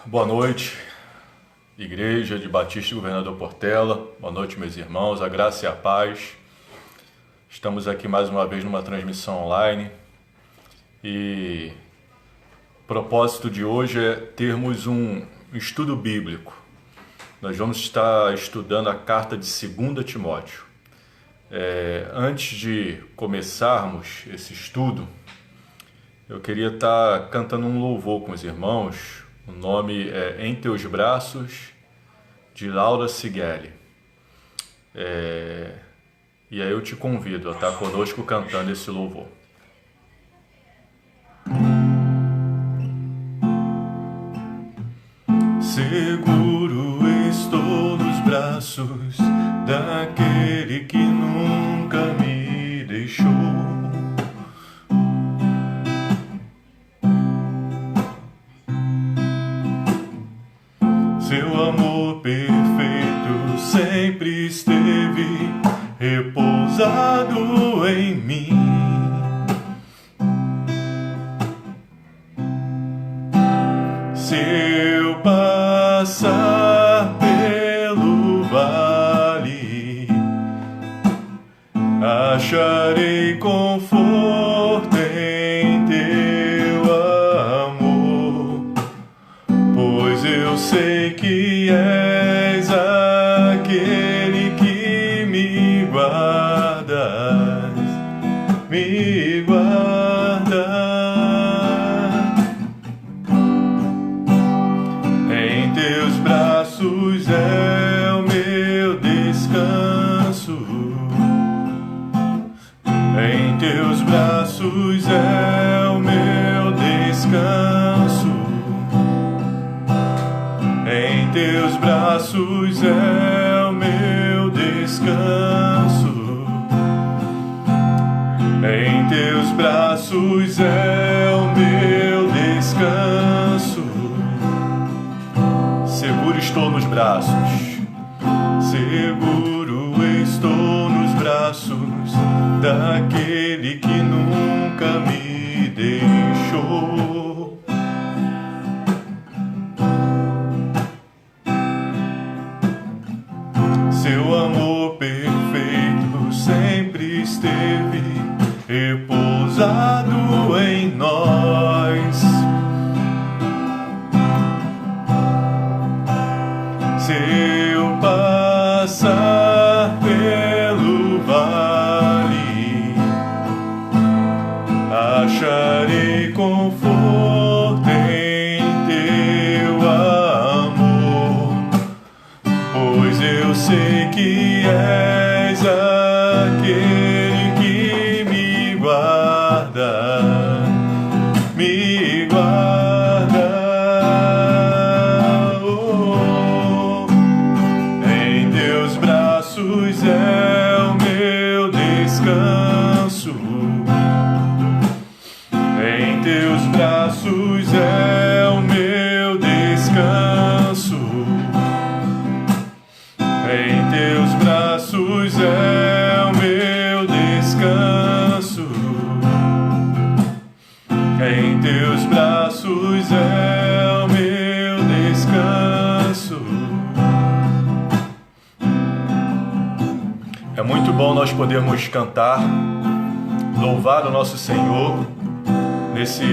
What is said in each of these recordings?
Boa noite, Igreja de Batista e Governador Portela. Boa noite, meus irmãos, a graça e a paz. Estamos aqui mais uma vez numa transmissão online e o propósito de hoje é termos um estudo bíblico. Nós vamos estar estudando a carta de 2 Timóteo. Antes de começarmos esse estudo, eu queria estar cantando um louvor com os irmãos. O nome é Em Teus Braços, de Laura Sigeli. E aí eu te convido a estar conosco cantando esse louvor. Seguro estou nos braços daquele que nunca me deixou. Seu amor perfeito sempre esteve repousado em mim. Se eu passar pelo vale, acharei conforto em teu amor, pois eu sei que és aquele que me guardas, me guarda. Em teus braços é o meu descanso, em teus braços é o meu descanso, em teus braços é o meu descanso, em teus braços é o meu descanso. Seguro estou nos braços, seguro estou nos braços daquele que nunca me deixou. Seu amor perfeito sempre esteve repousado em nós. Se eu passar pelo vale, acharei conforto em teu amor, pois eu sei que és aquele que me guarda, me guarda. Em teus braços é o meu descanso, em teus braços é o meu descanso, em teus braços é o meu descanso, em teus braços é o meu descanso. É muito bom nós podermos cantar, louvar o nosso Senhor nesse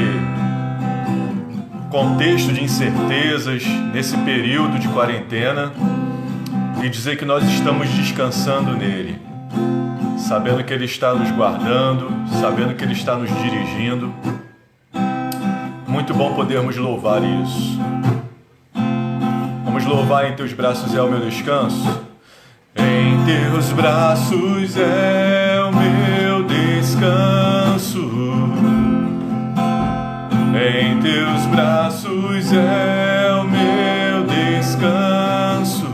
contexto de incertezas, nesse período de quarentena, e dizer que nós estamos descansando nele, sabendo que Ele está nos guardando, sabendo que Ele está nos dirigindo. Muito bom podermos louvar isso. Vamos louvar. Em teus braços é o meu descanso, em teus braços é o meu descanso, em teus braços é o meu descanso,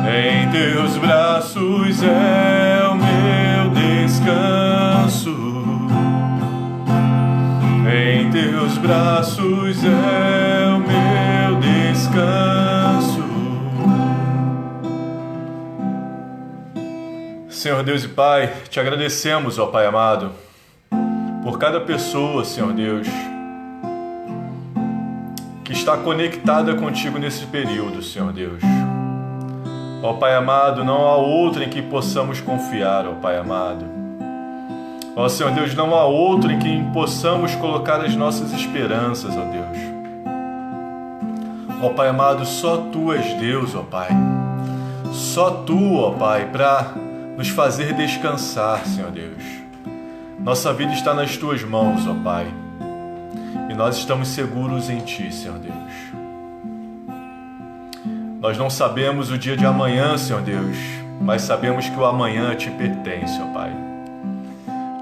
em teus braços é o meu descanso, em teus braços é o meu descanso. Senhor Deus e Pai, te agradecemos, ó Pai amado, por cada pessoa, Senhor Deus, está conectada contigo nesse período, Senhor Deus. Ó Pai amado, não há outro em que possamos confiar, ó Pai amado. Ó Senhor Deus, não há outro em quem possamos colocar as nossas esperanças, ó Deus. Ó Pai amado, só Tu és Deus, ó Pai. Só Tu, ó Pai, para nos fazer descansar, Senhor Deus. Nossa vida está nas Tuas mãos, ó Pai. E nós estamos seguros em Ti, Senhor Deus. Nós não sabemos o dia de amanhã, Senhor Deus, mas sabemos que o amanhã te pertence, ó Pai.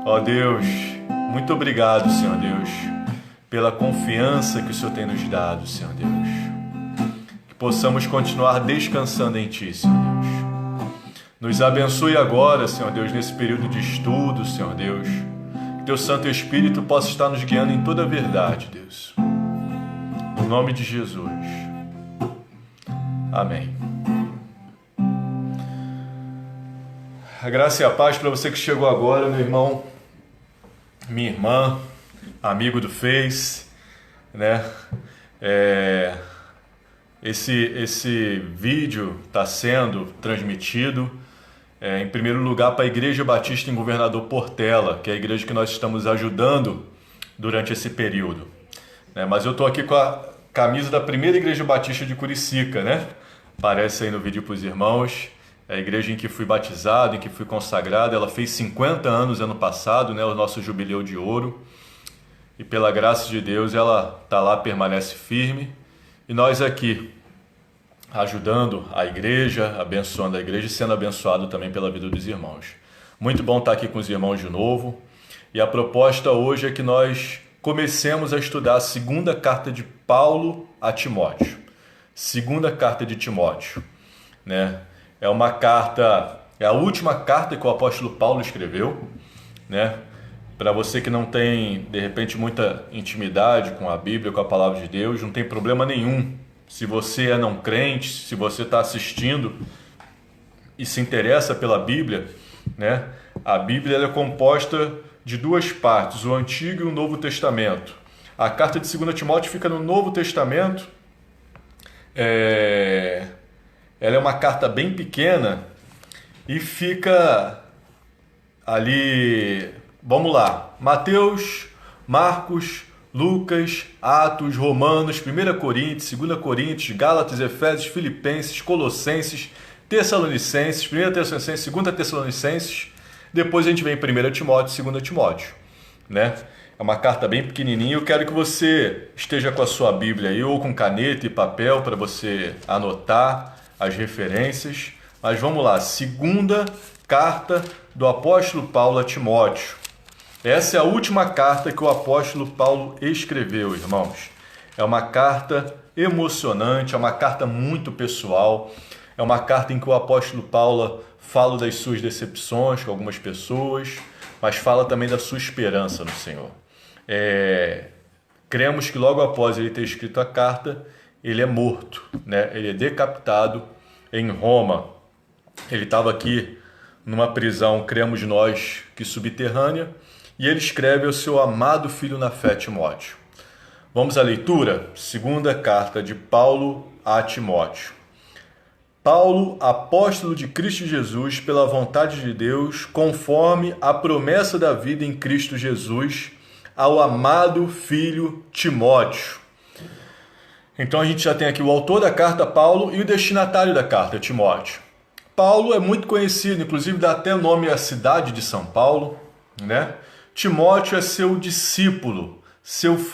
Ó Deus, muito obrigado, Senhor Deus, pela confiança que o Senhor tem nos dado, Senhor Deus. Que possamos continuar descansando em Ti, Senhor Deus. Nos abençoe agora, Senhor Deus, nesse período de estudo, Senhor Deus. Que Teu Santo Espírito possa estar nos guiando em toda a verdade, Deus. No nome de Jesus. Amém. A graça e a paz para você que chegou agora, meu irmão, minha irmã, amigo do Face, né? Esse vídeo está sendo transmitido, em primeiro lugar, para a Igreja Batista em Governador Portela, que é a igreja que nós estamos ajudando durante esse período. Mas eu estou aqui com a camisa da primeira Igreja Batista de Curicica, né? Aparece aí no vídeo para os irmãos. É a igreja em que fui batizado, em que fui consagrado. Ela fez 50 anos ano passado, né? O nosso jubileu de ouro. E pela graça de Deus, ela está lá, permanece firme. E nós aqui, ajudando a igreja, abençoando a igreja e sendo abençoado também pela vida dos irmãos. Muito bom estar aqui com os irmãos de novo. E a proposta hoje é que nós comecemos a estudar a segunda carta de Paulo a Timóteo. Segunda carta de Timóteo, né? É uma carta, é a última carta que o apóstolo Paulo escreveu, né? Para você que não tem, de repente, muita intimidade com a Bíblia, com a palavra de Deus, não tem problema nenhum. Se você é não crente, se você está assistindo e se interessa pela Bíblia, né? A Bíblia ela é composta de duas partes, o Antigo e o Novo Testamento. A carta de 2 Timóteo fica no Novo Testamento. Ela é uma carta bem pequena e fica ali, vamos lá, Mateus, Marcos, Lucas, Atos, Romanos, 1 Coríntios, 2 Coríntios, Gálatas, Efésios, Filipenses, Colossenses, Tessalonicenses, 1 Tessalonicenses, 2 Tessalonicenses, depois a gente vem em 1 Timóteo, 2 Timóteo, né? É uma carta bem pequenininha. Eu quero que você esteja com a sua Bíblia aí, ou com caneta e papel para você anotar as referências. Mas vamos lá, segunda carta do apóstolo Paulo a Timóteo. Essa é a última carta que o apóstolo Paulo escreveu, irmãos. É uma carta emocionante, é uma carta muito pessoal. É uma carta em que o apóstolo Paulo fala das suas decepções com algumas pessoas, mas fala também da sua esperança no Senhor. Cremos que logo após ele ter escrito a carta, ele é morto, né? Ele é decapitado em Roma. Ele estava aqui numa prisão, cremos nós, que subterrânea, e ele escreve ao seu amado filho na fé, Timóteo. Vamos à leitura? Segunda carta de Paulo a Timóteo. Paulo, apóstolo de Cristo Jesus, pela vontade de Deus, conforme a promessa da vida em Cristo Jesus, ao amado filho Timóteo. Então a gente já tem aqui o autor da carta, Paulo, e o destinatário da carta, Timóteo. Paulo é muito conhecido, inclusive dá até nome à cidade de São Paulo, né? Timóteo é seu discípulo.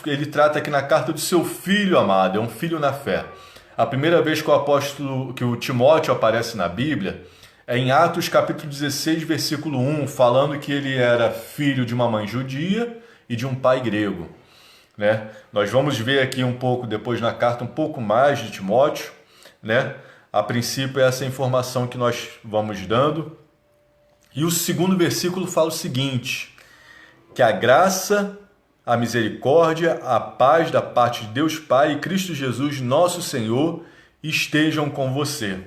Ele trata aqui na carta do seu filho amado, é um filho na fé. A primeira vez que o Timóteo aparece na Bíblia é em Atos capítulo 16, versículo 1, falando que ele era filho de uma mãe judia e de um pai grego, né? Nós vamos ver aqui um pouco, depois na carta, um pouco mais de Timóteo, né? A princípio é essa informação que nós vamos dando. E o segundo versículo fala o seguinte, que a graça, a misericórdia, a paz da parte de Deus Pai e Cristo Jesus, nosso Senhor, estejam com você.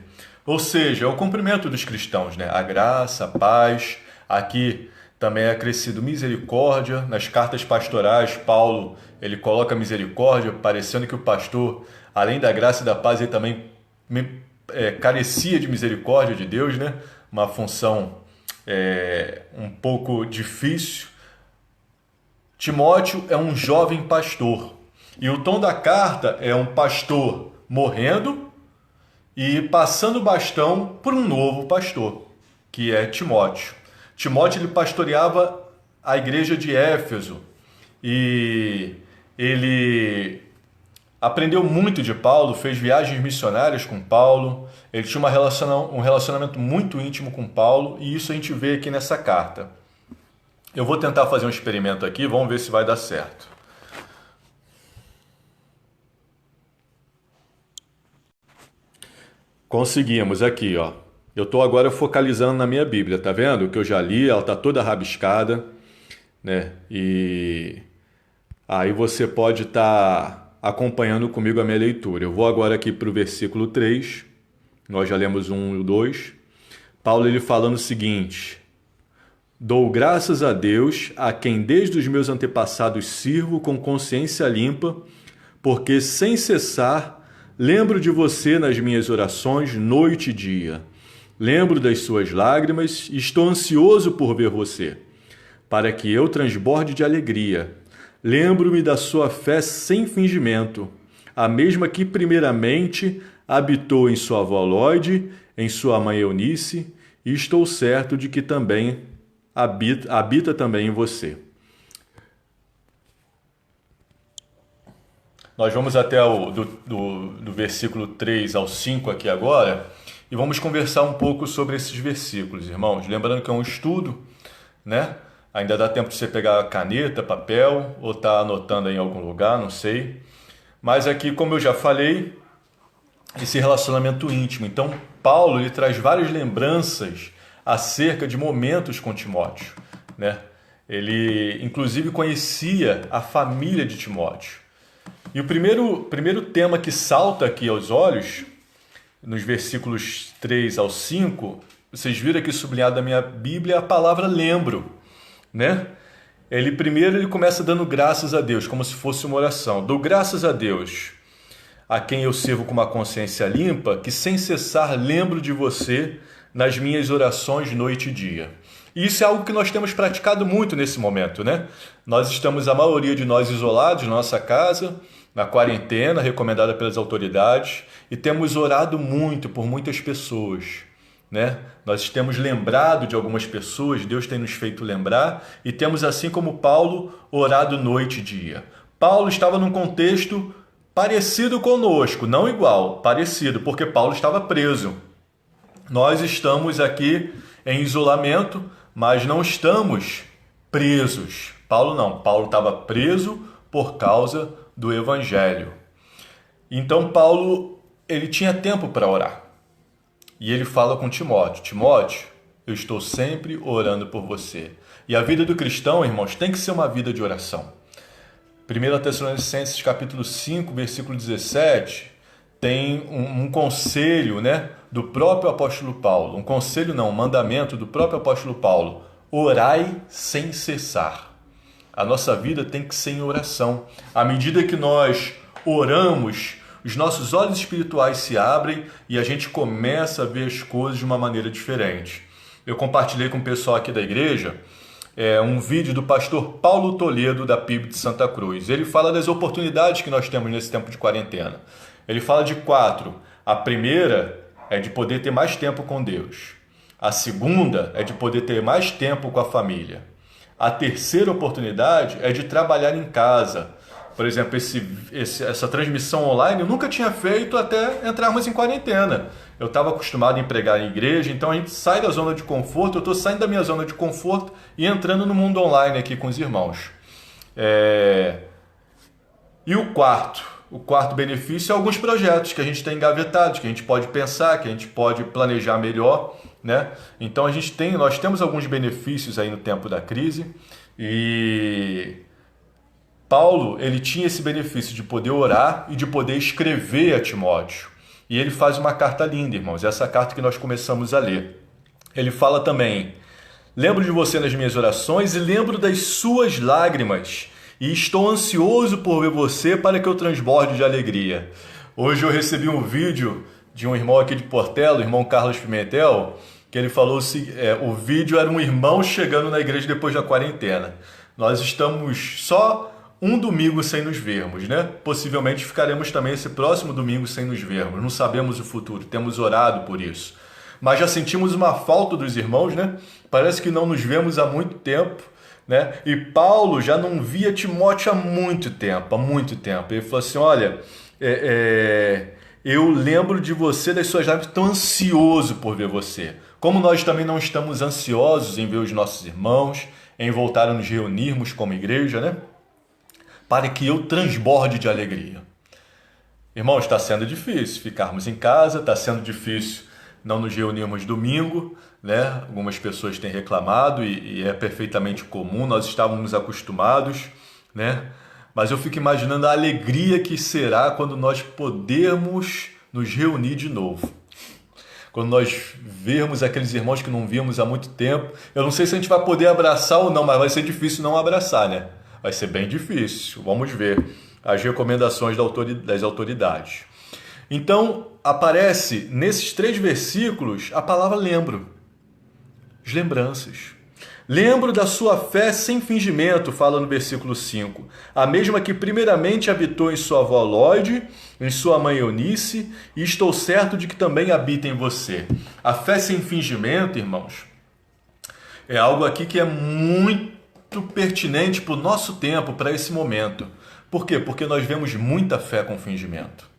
Ou seja, é o cumprimento dos cristãos, né? A graça, a paz. Aqui também é acrescido misericórdia. Nas cartas pastorais, Paulo ele coloca misericórdia, parecendo que o pastor, além da graça e da paz, ele também carecia de misericórdia de Deus, né? Uma função um pouco difícil. Timóteo é um jovem pastor, e o tom da carta é um pastor morrendo e passando o bastão por um novo pastor, que é Timóteo. Timóteo ele pastoreava a igreja de Éfeso e ele aprendeu muito de Paulo, fez viagens missionárias com Paulo, ele tinha um relacionamento muito íntimo com Paulo, e isso a gente vê aqui nessa carta. Eu vou tentar fazer um experimento aqui, vamos ver se vai dar certo. Conseguimos aqui, ó. Eu estou agora focalizando na minha Bíblia, tá vendo? O que eu já li, ela está toda rabiscada, né? E aí você pode estar acompanhando comigo a minha leitura. Eu vou agora aqui para o versículo 3, nós já lemos 1 e o 2. Paulo ele falando o seguinte: dou graças a Deus, a quem desde os meus antepassados sirvo com consciência limpa, porque sem cessar lembro de você nas minhas orações noite e dia. Lembro das suas lágrimas e estou ansioso por ver você, para que eu transborde de alegria. Lembro-me da sua fé sem fingimento, a mesma que primeiramente habitou em sua avó Lóide, em sua mãe Eunice, e estou certo de que também habita também em você. Nós vamos até do versículo 3 ao 5 aqui agora, e vamos conversar um pouco sobre esses versículos, irmãos. Lembrando que é um estudo, né? Ainda dá tempo de você pegar caneta, papel, ou tá anotando aí em algum lugar, não sei. Mas aqui, como eu já falei, esse relacionamento íntimo. Então, Paulo ele traz várias lembranças acerca de momentos com Timóteo, né? Ele, inclusive, conhecia a família de Timóteo. E o primeiro tema que salta aqui aos olhos, nos versículos 3 ao 5, vocês viram aqui sublinhado na minha Bíblia a palavra lembro, né? Primeiro ele começa dando graças a Deus, como se fosse uma oração. Dou graças a Deus, a quem eu sirvo com uma consciência limpa, que sem cessar lembro de você nas minhas orações noite e dia. E isso é algo que nós temos praticado muito nesse momento, né? Nós estamos, a maioria de nós, isolados na nossa casa, na quarentena recomendada pelas autoridades, e temos orado muito por muitas pessoas, né? Nós temos lembrado de algumas pessoas, Deus tem nos feito lembrar, e temos, assim como Paulo, orado noite e dia. Paulo estava num contexto parecido conosco, não igual, parecido, porque Paulo estava preso. Nós estamos aqui em isolamento, mas não estamos presos. Paulo não, Paulo estava preso por causa do Evangelho. Então Paulo, ele tinha tempo para orar. E ele fala com Timóteo: Timóteo, eu estou sempre orando por você. E a vida do cristão, irmãos, tem que ser uma vida de oração. 1 Tessalonicenses capítulo 5, versículo 17, tem um conselho, né, do próprio apóstolo Paulo. Um conselho não, um mandamento do próprio apóstolo Paulo: orai sem cessar. A nossa vida tem que ser em oração. À medida que nós oramos, os nossos olhos espirituais se abrem e a gente começa a ver as coisas de uma maneira diferente. Eu compartilhei com o pessoal aqui da igreja um vídeo do pastor Paulo Toledo, da PIB de Santa Cruz. Ele fala das oportunidades que nós temos nesse tempo de quarentena. Ele fala de 4. A primeira é de poder ter mais tempo com Deus. A segunda é de poder ter mais tempo com a família. A terceira oportunidade é de trabalhar em casa. Por exemplo, essa transmissão online eu nunca tinha feito até entrarmos em quarentena. Eu estava acostumado a pregar em igreja, então a gente sai da zona de conforto. Eu estou saindo da minha zona de conforto e entrando no mundo online aqui com os irmãos. E o quarto benefício é alguns projetos que a gente tem engavetados, que a gente pode pensar, que a gente pode planejar melhor, né? Então nós temos alguns benefícios aí no tempo da crise, e Paulo, ele tinha esse benefício de poder orar e de poder escrever a Timóteo. E ele faz uma carta linda, irmãos, essa carta que nós começamos a ler. Ele fala também: Lembro de você nas minhas orações e lembro das suas lágrimas. E estou ansioso por ver você para que eu transborde de alegria. Hoje eu recebi um vídeo de um irmão aqui de Portela, o irmão Carlos Pimentel, que ele falou assim, o vídeo era um irmão chegando na igreja depois da quarentena. Nós estamos só um domingo sem nos vermos, né? Possivelmente ficaremos também esse próximo domingo sem nos vermos. Não sabemos o futuro, temos orado por isso. Mas já sentimos uma falta dos irmãos, né? Parece que não nos vemos há muito tempo, né? E Paulo já não via Timóteo há muito tempo. Ele falou assim, olha, eu lembro de você, das suas lágrimas, estou ansioso por ver você. Como nós também não estamos ansiosos em ver os nossos irmãos, em voltar a nos reunirmos como igreja, né? Para que eu transborde de alegria. Irmãos, está sendo difícil ficarmos em casa, está sendo difícil não nos reunirmos domingo, né? Algumas pessoas têm reclamado e é perfeitamente comum, nós estávamos acostumados, né? Mas eu fico imaginando a alegria que será quando nós podermos nos reunir de novo. Quando nós vermos aqueles irmãos que não víamos há muito tempo, eu não sei se a gente vai poder abraçar ou não, mas vai ser difícil não abraçar, né? Vai ser bem difícil. Vamos ver as recomendações das autoridades. Então, aparece nesses 3 versículos a palavra lembro. As lembranças. Lembro da sua fé sem fingimento, fala no versículo 5. A mesma que primeiramente habitou em sua avó Lóide, em sua mãe Eunice, e estou certo de que também habita em você. A fé sem fingimento, irmãos, é algo aqui que é muito pertinente para o nosso tempo, para esse momento. Por quê? Porque nós vemos muita fé com fingimento.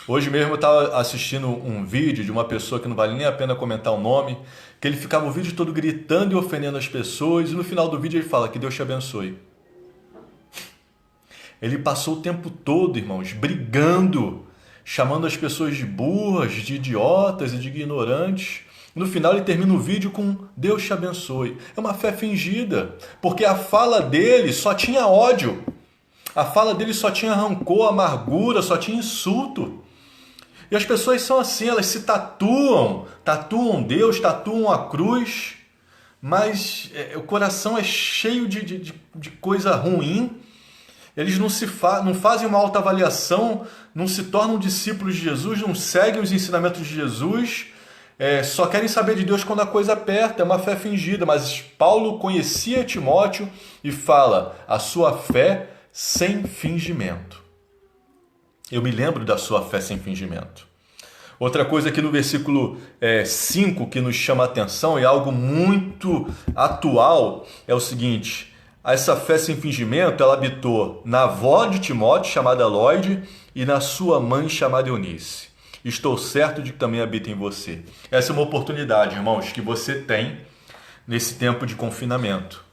Hoje mesmo eu estava assistindo um vídeo de uma pessoa que não vale nem a pena comentar o nome, que ele ficava o vídeo todo gritando e ofendendo as pessoas, e no final do vídeo ele fala que Deus te abençoe. Ele passou o tempo todo, irmãos, brigando, chamando as pessoas de burras, de idiotas e de ignorantes. No final ele termina o vídeo com Deus te abençoe. É uma fé fingida, porque a fala dele só tinha ódio. A fala dele só tinha rancor, amargura, só tinha insulto. E as pessoas são assim, elas se tatuam Deus, tatuam a cruz, mas o coração é cheio de coisa ruim. Eles não fazem uma autoavaliação, não se tornam discípulos de Jesus, não seguem os ensinamentos de Jesus, só querem saber de Deus quando a coisa aperta, é uma fé fingida. Mas Paulo conhecia Timóteo e fala, a sua fé sem fingimento. Eu me lembro da sua fé sem fingimento. Outra coisa aqui no versículo 5 que nos chama a atenção, e algo muito atual, é o seguinte: essa fé sem fingimento, ela habitou na avó de Timóteo, chamada Lóide, e na sua mãe, chamada Eunice. Estou certo de que também habita em você. Essa é uma oportunidade, irmãos, que você tem nesse tempo de confinamento,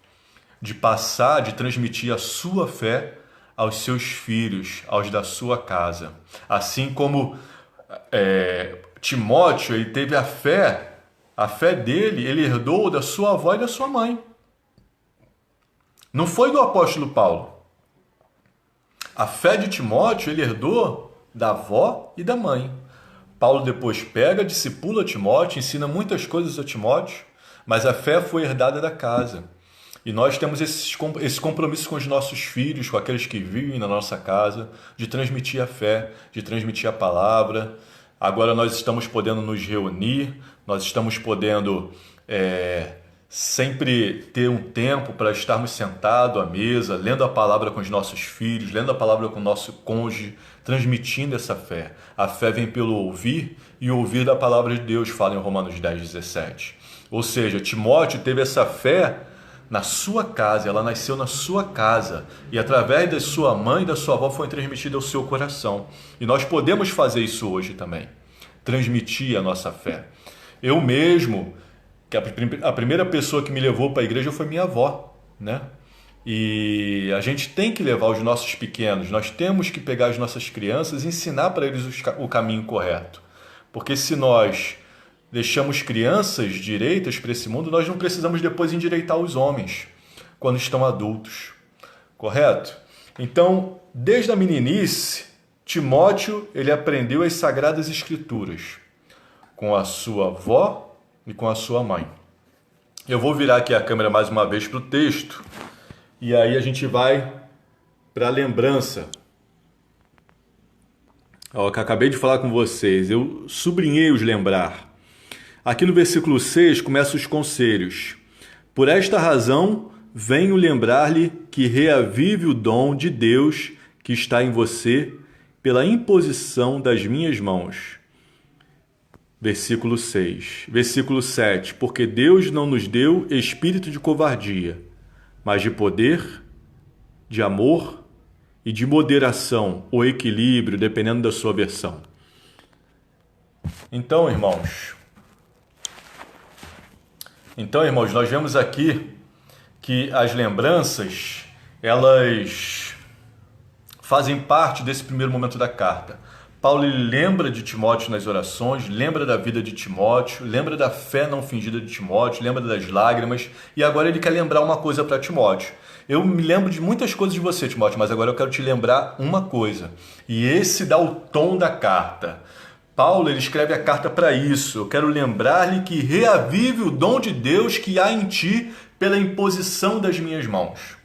de passar, de transmitir a sua fé aos seus filhos, aos da sua casa. Assim como Timóteo, ele teve a fé dele, ele herdou da sua avó e da sua mãe. Não foi do apóstolo Paulo. A fé de Timóteo, ele herdou da avó e da mãe. Paulo depois pega, discipula Timóteo, ensina muitas coisas a Timóteo, mas a fé foi herdada da casa. E nós temos esse compromisso com os nossos filhos, com aqueles que vivem na nossa casa, de transmitir a fé, de transmitir a palavra. Agora nós estamos podendo nos reunir, nós estamos podendo sempre ter um tempo para estarmos sentados à mesa, lendo a palavra com os nossos filhos, lendo a palavra com o nosso cônjuge, transmitindo essa fé. A fé vem pelo ouvir, e ouvir da palavra de Deus, fala em Romanos 10:17. Ou seja, Timóteo teve essa fé na sua casa, ela nasceu na sua casa, e através da sua mãe e da sua avó foi transmitida ao seu coração. E nós podemos fazer isso hoje também, transmitir a nossa fé. Eu mesmo, que a primeira pessoa que me levou para a igreja foi minha avó, né? E a gente tem que levar os nossos pequenos, nós temos que pegar as nossas crianças e ensinar para eles o caminho correto. Porque se nós deixamos crianças direitas para esse mundo, nós não precisamos depois endireitar os homens quando estão adultos, correto? Então, desde a meninice, Timóteo, ele aprendeu as Sagradas Escrituras com a sua avó e com a sua mãe. Eu vou virar aqui a câmera mais uma vez para o texto e aí a gente vai para a lembrança. Ó, que acabei de falar com vocês, eu sublinhei os lembrar. Aqui no versículo 6 começam os conselhos. Por esta razão, venho lembrar-lhe que reavive o dom de Deus que está em você pela imposição das minhas mãos. Versículo 6. Versículo 7. Porque Deus não nos deu espírito de covardia, mas de poder, de amor e de moderação, ou equilíbrio, dependendo da sua versão. Então, irmãos, nós vemos aqui que as lembranças, elas fazem parte desse primeiro momento da carta. Paulo lembra de Timóteo nas orações, lembra da vida de Timóteo, lembra da fé não fingida de Timóteo, lembra das lágrimas, e agora ele quer lembrar uma coisa para Timóteo. Eu me lembro de muitas coisas de você, Timóteo, mas agora eu quero te lembrar uma coisa. E esse dá o tom da carta. Paulo, ele escreve a carta para isso. Eu quero lembrar-lhe que reavive o dom de Deus que há em ti pela imposição das minhas mãos.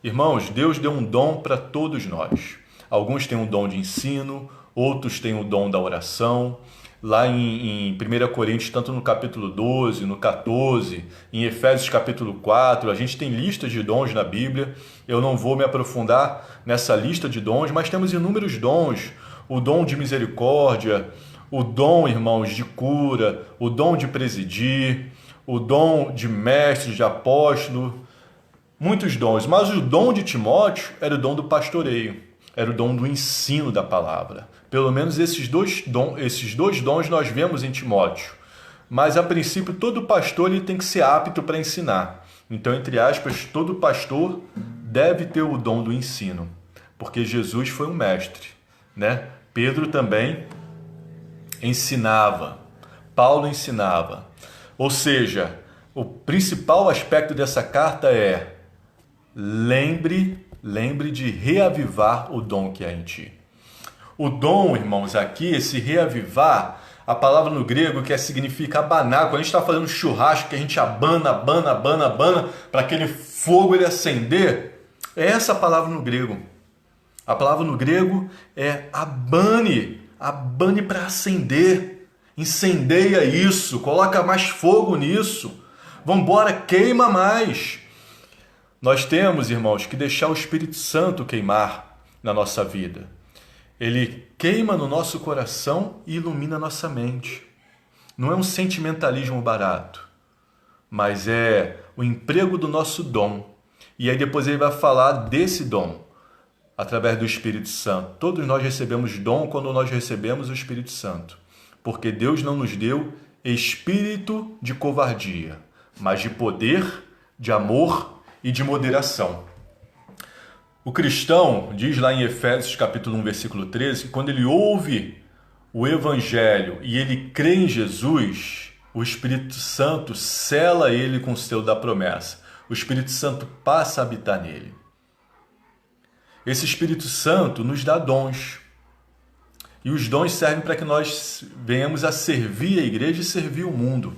Irmãos, Deus deu um dom para todos nós. Alguns têm um dom de ensino, outros têm o dom da oração. Lá em 1 Coríntios, tanto no capítulo 12, no 14, em Efésios capítulo 4, a gente tem listas de dons na Bíblia. Eu não vou me aprofundar nessa lista de dons, mas temos inúmeros dons. O dom de misericórdia, o dom, irmãos, de cura, o dom de presidir, o dom de mestre, de apóstolo, muitos dons. Mas o dom de Timóteo era o dom do pastoreio, era o dom do ensino da palavra. Pelo menos esses dois dons nós vemos em Timóteo. Mas, a princípio, todo pastor ele tem que ser apto para ensinar. Então, entre aspas, todo pastor deve ter o dom do ensino, porque Jesus foi um mestre, né? Pedro também ensinava, Paulo ensinava. Ou seja, o principal aspecto dessa carta é lembre de reavivar o dom que há em ti. O dom, irmãos, aqui, esse reavivar, a palavra no grego que significa abanar. Quando a gente está fazendo churrasco, que a gente abana para aquele fogo ele acender, é essa a palavra no grego. A palavra no grego é abane para acender. Incendeia isso, coloca mais fogo nisso. Vambora, queima mais. Nós temos, irmãos, que deixar o Espírito Santo queimar na nossa vida. Ele queima no nosso coração e ilumina a nossa mente. Não é um sentimentalismo barato, mas é o emprego do nosso dom. E aí depois ele vai falar desse dom, através do Espírito Santo. Todos nós recebemos dom quando nós recebemos o Espírito Santo. Porque Deus não nos deu espírito de covardia, mas de poder, de amor e de moderação. O cristão diz lá em Efésios capítulo 1, versículo 13, que quando ele ouve o Evangelho e ele crê em Jesus, o Espírito Santo sela ele com o selo da promessa. O Espírito Santo passa a habitar nele. Esse Espírito Santo nos dá dons. E os dons servem para que nós venhamos a servir a igreja e servir o mundo.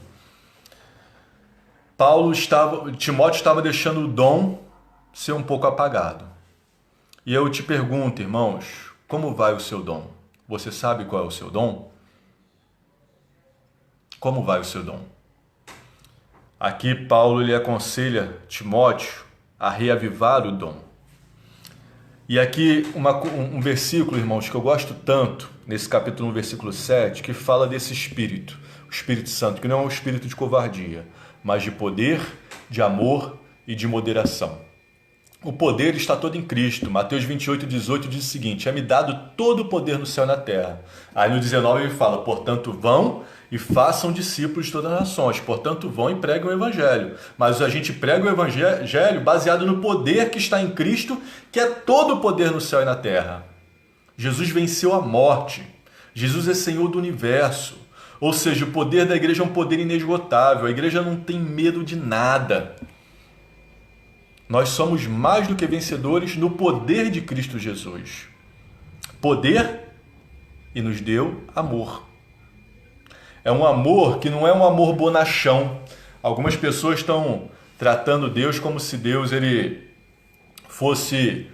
Timóteo estava deixando o dom ser um pouco apagado. E eu te pergunto, irmãos, como vai o seu dom? Você sabe qual é o seu dom? Como vai o seu dom? Aqui Paulo ele aconselha Timóteo a reavivar o dom. E aqui um versículo, irmãos, que eu gosto tanto, nesse capítulo 1, versículo 7, que fala desse Espírito, o Espírito Santo, que não é um espírito de covardia, mas de poder, de amor e de moderação. O poder está todo em Cristo. Mateus 28:18 diz o seguinte: é-me dado todo o poder no céu e na terra. Aí no 19 ele fala: portanto vão e façam discípulos de todas as nações. Portanto vão e preguem o Evangelho. Mas a gente prega o Evangelho baseado no poder que está em Cristo, que é todo o poder no céu e na terra. Jesus venceu a morte. Jesus é Senhor do universo. Ou seja, o poder da igreja é um poder inesgotável. A igreja não tem medo de nada. Nós somos mais do que vencedores no poder de Cristo Jesus. Poder e nos deu amor. É um amor que não é um amor bonachão. Algumas pessoas estão tratando Deus como se Deus ele fosse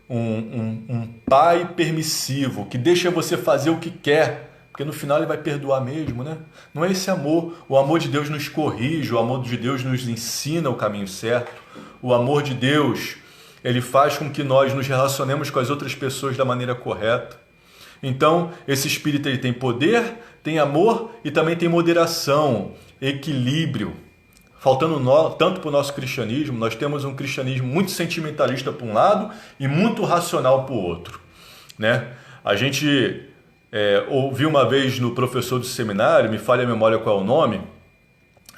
um pai permissivo, que deixa você fazer o que quer, porque no final ele vai perdoar mesmo, né? Não é esse amor. O amor de Deus nos corrige, o amor de Deus nos ensina o caminho certo. O amor de Deus, ele faz com que nós nos relacionemos com as outras pessoas da maneira correta. Então, esse Espírito ele tem poder, tem amor e também tem moderação, equilíbrio. Faltando tanto para o nosso cristianismo, nós temos um cristianismo muito sentimentalista por um lado e muito racional por outro, né? A gente ouviu uma vez no professor do seminário, me falha a memória qual é o nome,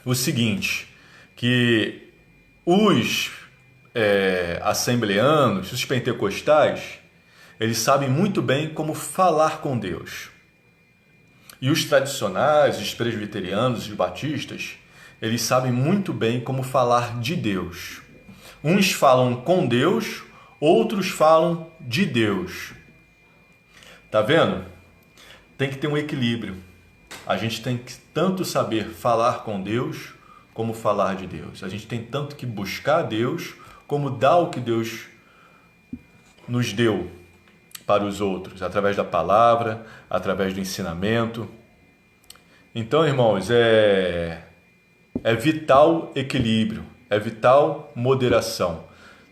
o seguinte, que os assembleanos, os pentecostais, eles sabem muito bem como falar com Deus. E os tradicionais, os presbiterianos, os batistas, eles sabem muito bem como falar de Deus. Uns falam com Deus, outros falam de Deus. Tá vendo? Tem que ter um equilíbrio. A gente tem que tanto saber falar com Deus, como falar de Deus. A gente tem tanto que buscar Deus, como dar o que Deus nos deu para os outros, através da palavra, através do ensinamento. Então, irmãos, é vital equilíbrio, é vital moderação.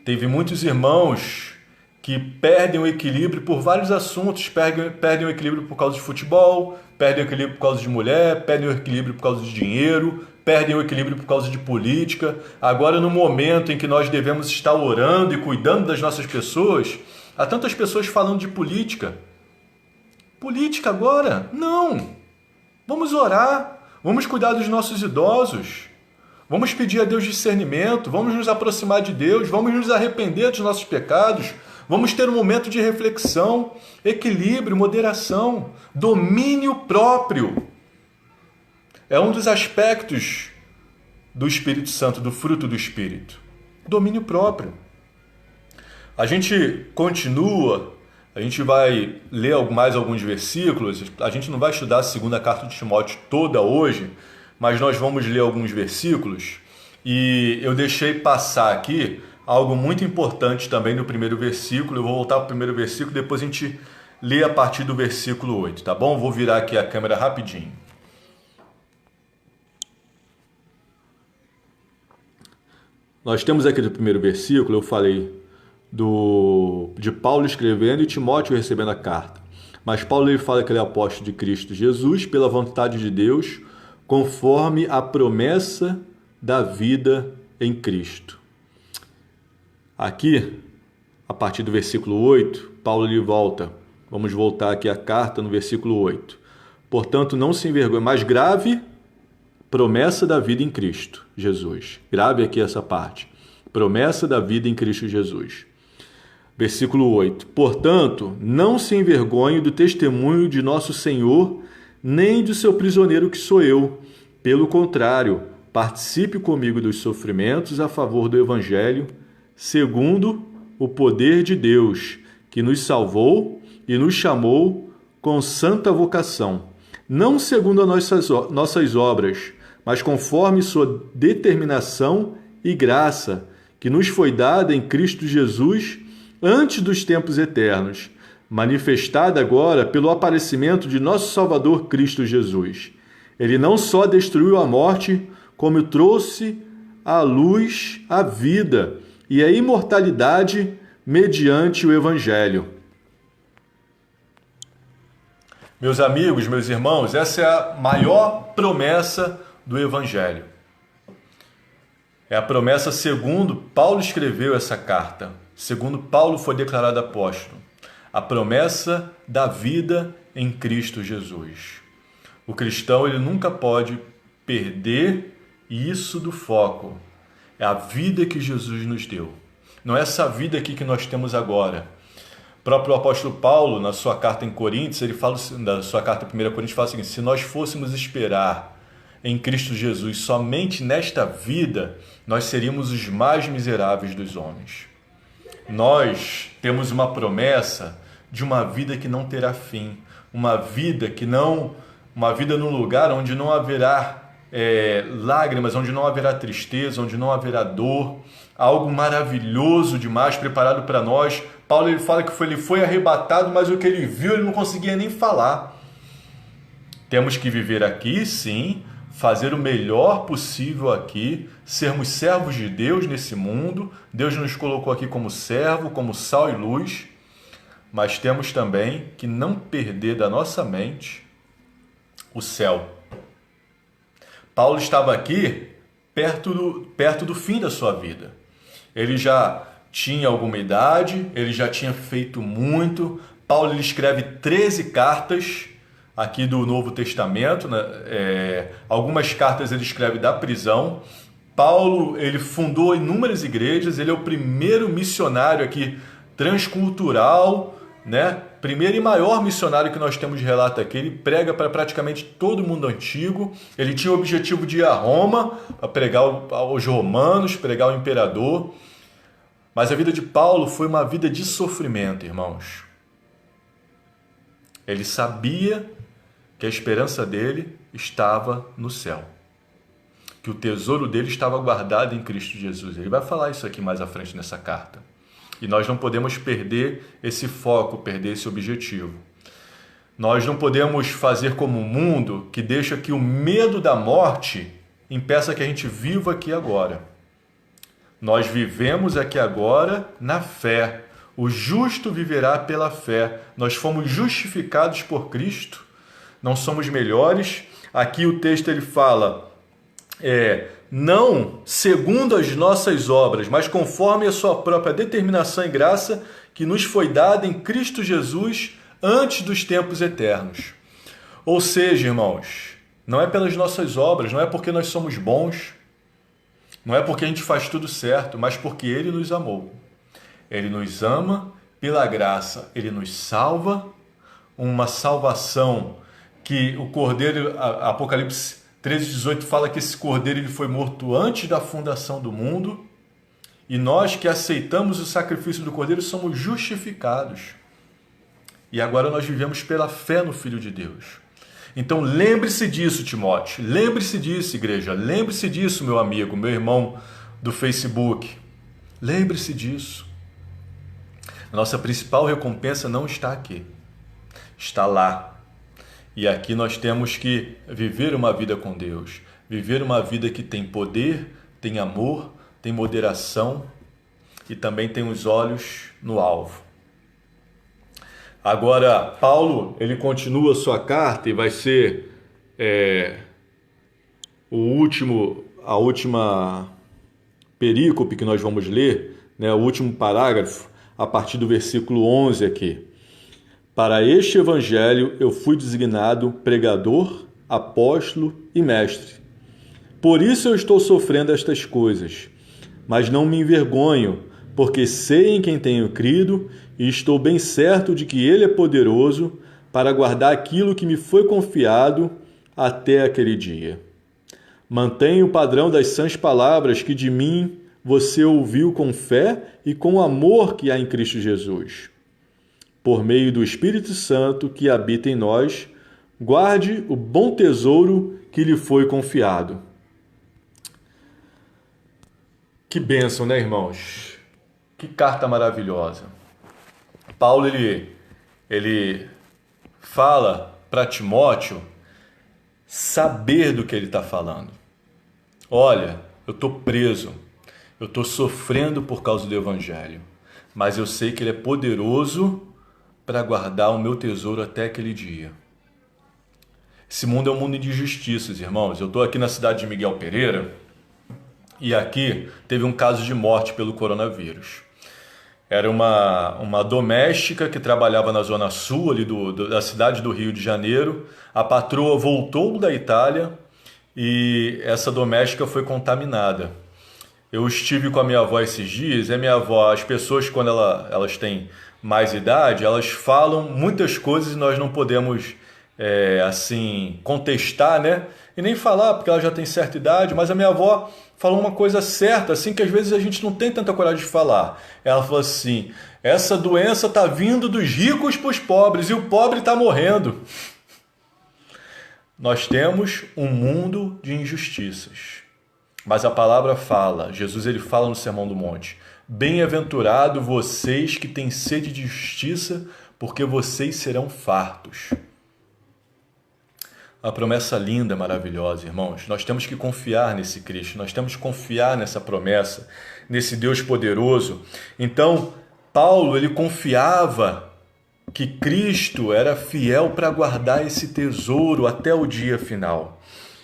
Teve muitos irmãos que perdem o equilíbrio por vários assuntos, perdem o equilíbrio por causa de futebol, perdem o equilíbrio por causa de mulher, perdem o equilíbrio por causa de dinheiro, perdem o equilíbrio por causa de política. Agora, no momento em que nós devemos estar orando e cuidando das nossas pessoas, há tantas pessoas falando de política. Política agora? Não! Vamos orar. Vamos cuidar dos nossos idosos, vamos pedir a Deus discernimento, vamos nos aproximar de Deus, vamos nos arrepender dos nossos pecados, vamos ter um momento de reflexão, equilíbrio, moderação, domínio próprio. É um dos aspectos do Espírito Santo, do fruto do Espírito. Domínio próprio. A gente continua. A gente vai ler mais alguns versículos, a gente não vai estudar a segunda carta de Timóteo toda hoje, mas nós vamos ler alguns versículos e eu deixei passar aqui algo muito importante também no primeiro versículo. Eu vou voltar para o primeiro versículo, depois a gente lê a partir do versículo 8, tá bom? Vou virar aqui a câmera rapidinho. Nós temos aqui no primeiro versículo, eu falei de Paulo escrevendo e Timóteo recebendo a carta. Mas Paulo ele fala que ele é apóstolo de Cristo Jesus pela vontade de Deus, conforme a promessa da vida em Cristo. Aqui, a partir do versículo 8, Paulo ele volta. Vamos voltar aqui a carta no versículo 8. Portanto, não se envergonhe, mas grave promessa da vida em Cristo Jesus. Grave aqui essa parte. Promessa da vida em Cristo Jesus. Versículo 8. Portanto, não se envergonhe do testemunho de nosso Senhor, nem do seu prisioneiro que sou eu. Pelo contrário, participe comigo dos sofrimentos a favor do Evangelho, segundo o poder de Deus, que nos salvou e nos chamou com santa vocação, não segundo as nossas obras, mas conforme sua determinação e graça, que nos foi dada em Cristo Jesus antes dos tempos eternos, manifestada agora pelo aparecimento de nosso Salvador Cristo Jesus. Ele não só destruiu a morte, como trouxe à luz a vida e a imortalidade mediante o Evangelho. Meus amigos, meus irmãos, essa é a maior promessa do Evangelho. É a promessa segundo Paulo escreveu essa carta. Segundo Paulo foi declarado apóstolo, a promessa da vida em Cristo Jesus. O cristão ele nunca pode perder isso do foco. É a vida que Jesus nos deu. Não é essa vida aqui que nós temos agora. O próprio apóstolo Paulo, na sua carta em Coríntios, ele fala, na sua carta 1 Coríntios, fala o seguinte: se nós fôssemos esperar em Cristo Jesus somente nesta vida, nós seríamos os mais miseráveis dos homens. Nós temos uma promessa de uma vida que não terá fim, uma vida num lugar onde não haverá lágrimas, onde não haverá tristeza, onde não haverá dor, algo maravilhoso demais preparado para nós. Paulo ele fala que ele foi arrebatado, mas o que ele viu ele não conseguia nem falar. Temos que viver aqui, sim, fazer o melhor possível aqui, sermos servos de Deus nesse mundo. Deus nos colocou aqui como servo, como sal e luz, mas temos também que não perder da nossa mente o céu. Paulo estava aqui perto do fim da sua vida. Ele já tinha alguma idade, ele já tinha feito muito. Paulo ele escreve 13 cartas aqui do Novo Testamento, né? Algumas cartas ele escreve da prisão. Paulo ele fundou inúmeras igrejas, ele é o primeiro missionário aqui transcultural, né? Primeiro e maior missionário que nós temos de relato aqui. Ele prega para praticamente todo mundo antigo. Ele tinha o objetivo de ir a Roma, para pregar aos romanos, pregar ao imperador. Mas a vida de Paulo foi uma vida de sofrimento, irmãos. Ele sabia que a esperança dele estava no céu, que o tesouro dele estava guardado em Cristo Jesus. Ele vai falar isso aqui mais à frente nessa carta. E nós não podemos perder esse foco, perder esse objetivo. Nós não podemos fazer como o mundo que deixa que o medo da morte impeça que a gente viva aqui agora. Nós vivemos aqui agora na fé. O justo viverá pela fé. Nós fomos justificados por Cristo. Não somos melhores. Aqui o texto ele fala, não segundo as nossas obras, mas conforme a sua própria determinação e graça que nos foi dada em Cristo Jesus antes dos tempos eternos. Ou seja, irmãos, não é pelas nossas obras, não é porque nós somos bons, não é porque a gente faz tudo certo, mas porque Ele nos amou. Ele nos ama pela graça, Ele nos salva, uma salvação que o Cordeiro, Apocalipse 13:18 fala que esse Cordeiro ele foi morto antes da fundação do mundo, e nós que aceitamos o sacrifício do Cordeiro somos justificados. E agora nós vivemos pela fé no Filho de Deus. Então lembre-se disso, Timóteo. Lembre-se disso, igreja. Lembre-se disso, meu amigo, meu irmão do Facebook. Lembre-se disso. A nossa principal recompensa não está aqui. Está lá. E aqui nós temos que viver uma vida com Deus. Viver uma vida que tem poder, tem amor, tem moderação e também tem os olhos no alvo. Agora, Paulo, ele continua a sua carta e vai ser a última perícope que nós vamos ler, né, o último parágrafo, a partir do versículo 11 aqui. Para este evangelho eu fui designado pregador, apóstolo e mestre. Por isso eu estou sofrendo estas coisas, mas não me envergonho, porque sei em quem tenho crido e estou bem certo de que Ele é poderoso para guardar aquilo que me foi confiado até aquele dia. Mantenha o padrão das sãs palavras que de mim você ouviu com fé e com amor que há em Cristo Jesus. Por meio do Espírito Santo que habita em nós, guarde o bom tesouro que lhe foi confiado. Que bênção, né, irmãos? Que carta maravilhosa. Paulo, ele fala para Timóteo saber do que ele está falando. Olha, eu estou preso, eu estou sofrendo por causa do Evangelho, mas eu sei que Ele é poderoso para guardar o meu tesouro até aquele dia. Esse mundo é um mundo de injustiças, irmãos. Eu estou aqui na cidade de Miguel Pereira e aqui teve um caso de morte pelo coronavírus. Era uma doméstica que trabalhava na zona sul ali da cidade do Rio de Janeiro. A patroa voltou da Itália e essa doméstica foi contaminada. Eu estive com a minha avó esses dias, e a minha avó, as pessoas quando elas têm mais idade, elas falam muitas coisas e nós não podemos assim contestar, né? E nem falar, porque ela já tem certa idade, mas a minha avó falou uma coisa certa, assim, que às vezes a gente não tem tanta coragem de falar. Ela falou assim, essa doença está vindo dos ricos para os pobres e o pobre está morrendo. Nós temos um mundo de injustiças. Mas a palavra fala, Jesus ele fala no Sermão do Monte, bem-aventurado vocês que têm sede de justiça, porque vocês serão fartos. A promessa linda, maravilhosa, irmãos. Nós temos que confiar nesse Cristo, nós temos que confiar nessa promessa, nesse Deus poderoso. Então, Paulo, ele confiava que Cristo era fiel para guardar esse tesouro até o dia final.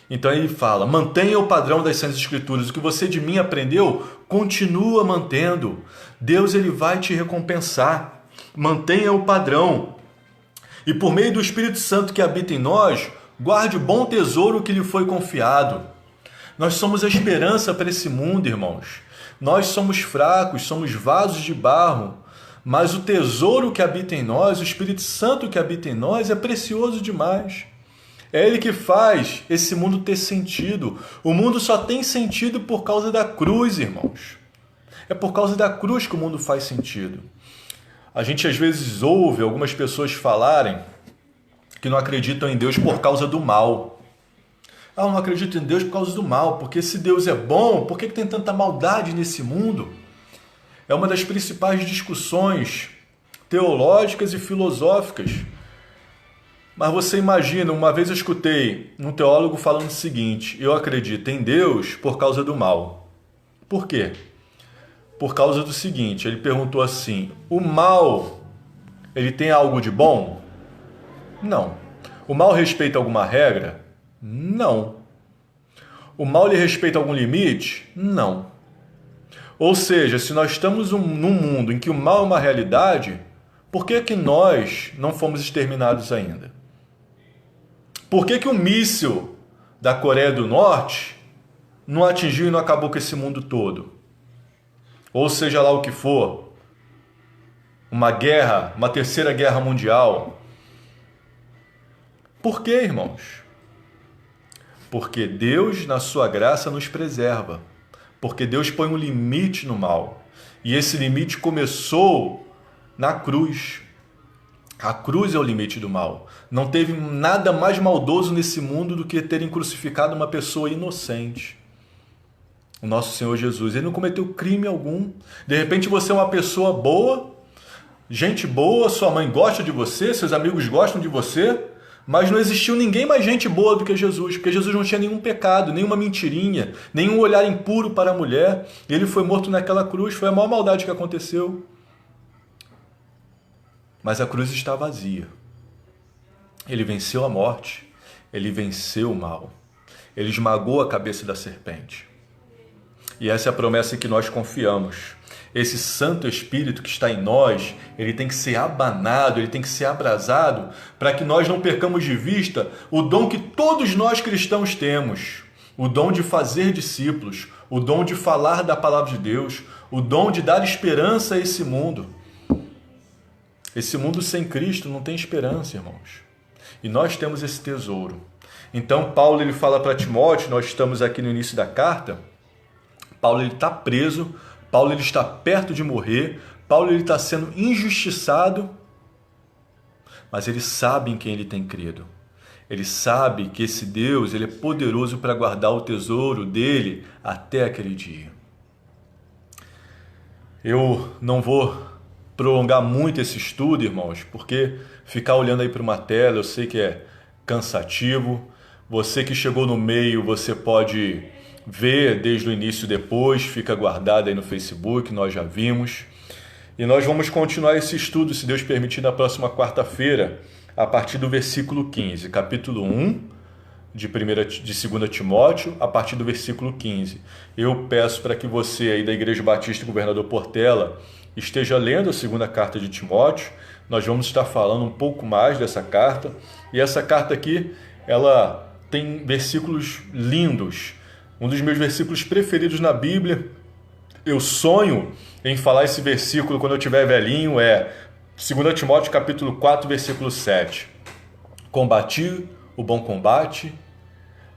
Então ele fala, mantenha o padrão das Santas Escrituras, o que você de mim aprendeu, continua mantendo. Deus ele vai te recompensar. Mantenha o padrão. E por meio do Espírito Santo que habita em nós, guarde o bom tesouro que lhe foi confiado. Nós somos a esperança para esse mundo, irmãos. Nós somos fracos, somos vasos de barro, mas o tesouro que habita em nós, o Espírito Santo que habita em nós, é precioso demais. É Ele que faz esse mundo ter sentido. O mundo só tem sentido por causa da cruz, irmãos. É por causa da cruz que o mundo faz sentido. A gente às vezes ouve algumas pessoas falarem que não acreditam em Deus por causa do mal. Eu não acredito em Deus por causa do mal, porque se Deus é bom, por que tem tanta maldade nesse mundo? É uma das principais discussões teológicas e filosóficas. Mas você imagina, uma vez eu escutei um teólogo falando o seguinte, eu acredito em Deus por causa do mal. Por quê? Por causa do seguinte, ele perguntou assim, o mal, ele tem algo de bom? Não. O mal respeita alguma regra? Não. O mal lhe respeita algum limite? Não. Ou seja, se nós estamos num mundo em que o mal é uma realidade, por que que nós não fomos exterminados ainda? Por que que o míssil da Coreia do Norte não atingiu e não acabou com esse mundo todo? Ou seja lá o que for, uma guerra, uma terceira guerra mundial. Por quê, irmãos? Porque Deus, na sua graça, nos preserva. Porque Deus põe um limite no mal. E esse limite começou na cruz. A cruz é o limite do mal. Não teve nada mais maldoso nesse mundo do que terem crucificado uma pessoa inocente. O nosso Senhor Jesus. Ele não cometeu crime algum. De repente você é uma pessoa boa, gente boa, sua mãe gosta de você, seus amigos gostam de você, mas não existiu ninguém mais gente boa do que Jesus, porque Jesus não tinha nenhum pecado, nenhuma mentirinha, nenhum olhar impuro para a mulher. Ele foi morto naquela cruz, foi a maior maldade que aconteceu. Mas a cruz está vazia. Ele venceu a morte, ele venceu o mal, ele esmagou a cabeça da serpente. E essa é a promessa que nós confiamos. Esse Santo Espírito que está em nós, ele tem que ser abanado, ele tem que ser abrasado, para que nós não percamos de vista o dom que todos nós cristãos temos. O dom de fazer discípulos, o dom de falar da palavra de Deus, o dom de dar esperança a esse mundo. Esse mundo sem Cristo não tem esperança, irmãos. E nós temos esse tesouro. Então Paulo ele fala para Timóteo, nós estamos aqui no início da carta, Paulo ele está preso, Paulo ele está perto de morrer, Paulo ele está sendo injustiçado, mas ele sabe em quem ele tem crido. Ele sabe que esse Deus ele é poderoso para guardar o tesouro dele até aquele dia. Eu não vou prolongar muito esse estudo, irmãos, porque ficar olhando aí para uma tela eu sei que é cansativo. Você que chegou no meio, você pode ver desde o início depois, fica guardado aí no Facebook, nós já vimos. E nós vamos continuar esse estudo, se Deus permitir, na próxima quarta-feira, a partir do versículo 15, capítulo 1 de 2 Timóteo, a partir do versículo 15. Eu peço para que você aí da Igreja Batista Governador Portela esteja lendo a segunda carta de Timóteo. Nós vamos estar falando um pouco mais dessa carta. E essa carta aqui, ela tem versículos lindos. Um dos meus versículos preferidos na Bíblia, eu sonho em falar esse versículo quando eu estiver velhinho, é 2 Timóteo capítulo 4, versículo 7. Combati o bom combate,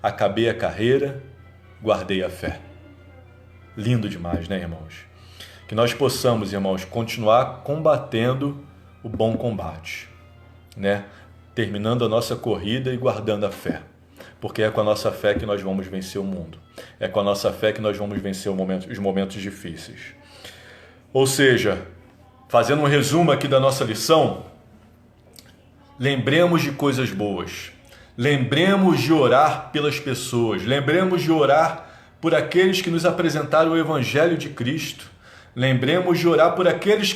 acabei a carreira, guardei a fé. Lindo demais, né, irmãos? Que nós possamos, irmãos, continuar combatendo o bom combate, né? Terminando a nossa corrida e guardando a fé. porque é com a nossa fé que nós vamos vencer o mundo. É com a nossa fé que nós vamos vencer os momentos difíceis. Ou seja, fazendo um resumo aqui da nossa lição, lembremos de coisas boas. Lembremos de orar pelas pessoas. Lembremos de orar por aqueles que nos apresentaram o Evangelho de Cristo. Lembremos de orar por aqueles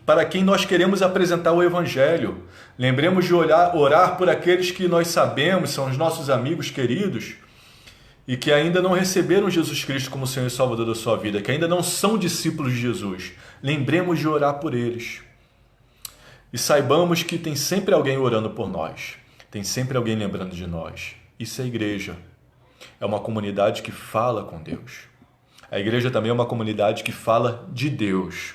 para quem nós queremos apresentar o Evangelho. Lembremos de orar por aqueles que nós sabemos são os nossos amigos queridos e que ainda não receberam Jesus Cristo como Senhor e Salvador da sua vida, que ainda não são discípulos de Jesus. Lembremos de orar por eles. E saibamos que tem sempre alguém orando por nós. Tem sempre alguém lembrando de nós. Isso é igreja. É uma comunidade que fala com Deus. A igreja também é uma comunidade que fala de Deus.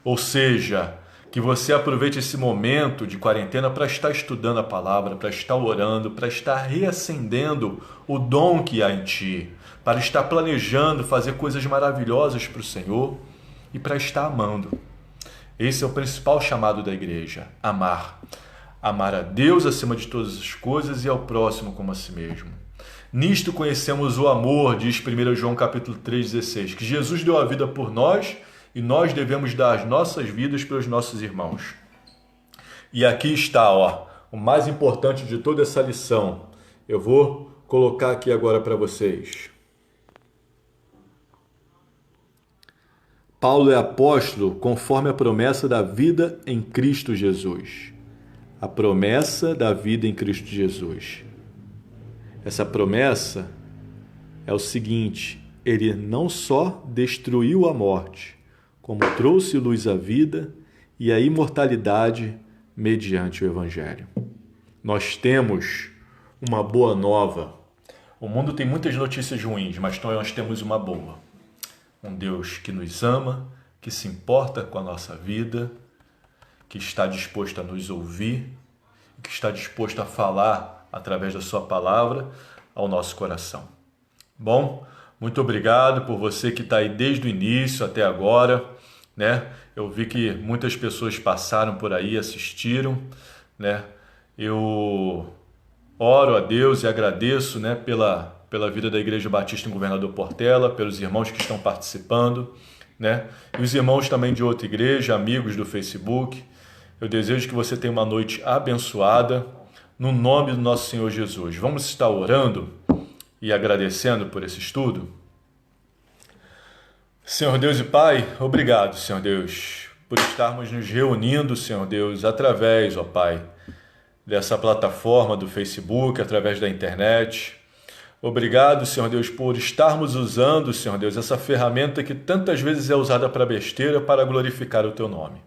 Ou seja, que você aproveite esse momento de quarentena para estar estudando a palavra, para estar orando, para estar reacendendo o dom que há em ti, para estar planejando fazer coisas maravilhosas para o Senhor e para estar amando. Esse é o principal chamado da igreja, amar. Amar a Deus acima de todas as coisas e ao próximo como a si mesmo. Nisto conhecemos o amor, diz 1 João capítulo 3,16, que Jesus deu a vida por nós e nós devemos dar as nossas vidas pelos nossos irmãos. E aqui está, o mais importante de toda essa lição. Eu vou colocar aqui agora para vocês. Paulo é apóstolo conforme a promessa da vida em Cristo Jesus. A promessa da vida em Cristo Jesus. Essa promessa é o seguinte: ele não só destruiu a morte, como trouxe luz à vida e à imortalidade mediante o Evangelho. Nós temos uma boa nova. O mundo tem muitas notícias ruins, mas nós temos uma boa. Um Deus que nos ama, que se importa com a nossa vida, que está disposto a nos ouvir, que está disposto a falar através da sua palavra ao nosso coração. Bom, muito obrigado por você que está aí desde o início até agora, né? Eu vi que muitas pessoas passaram por aí, assistiram, né? Eu oro a Deus e agradeço, né, pela vida da Igreja Batista em Governador Portela, pelos irmãos que estão participando, né? E os irmãos também de outra igreja, amigos do Facebook. Eu desejo que você tenha uma noite abençoada, no nome do nosso Senhor Jesus. Vamos estar orando e agradecendo por esse estudo? Senhor Deus e Pai, obrigado, Senhor Deus, por estarmos nos reunindo, Senhor Deus, através, ó Pai, dessa plataforma do Facebook, através da internet. Obrigado, Senhor Deus, por estarmos usando, Senhor Deus, essa ferramenta que tantas vezes é usada para besteira, para glorificar o Teu nome.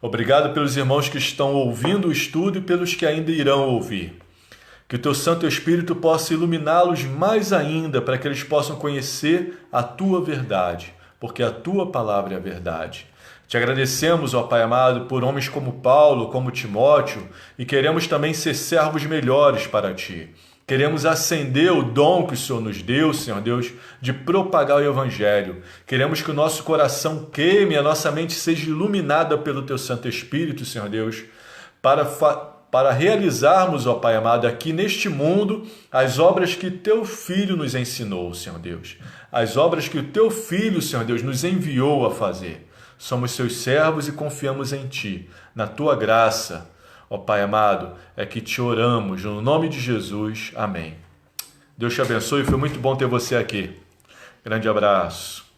Obrigado pelos irmãos que estão ouvindo o estudo e pelos que ainda irão ouvir. Que o Teu Santo Espírito possa iluminá-los mais ainda para que eles possam conhecer a Tua verdade, porque a Tua palavra é a verdade. Te agradecemos, ó Pai amado, por homens como Paulo, como Timóteo, e queremos também ser servos melhores para Ti. Queremos acender o dom que o Senhor nos deu, Senhor Deus, de propagar o Evangelho. Queremos que o nosso coração queime, a nossa mente seja iluminada pelo Teu Santo Espírito, Senhor Deus, para realizarmos, ó Pai amado, aqui neste mundo, as obras que Teu Filho nos ensinou, Senhor Deus. As obras que o Teu Filho, Senhor Deus, nos enviou a fazer. Somos Seus servos e confiamos em Ti, na Tua graça. Ó Pai amado, é que te oramos, no nome de Jesus. Amém. Deus te abençoe, foi muito bom ter você aqui. Grande abraço.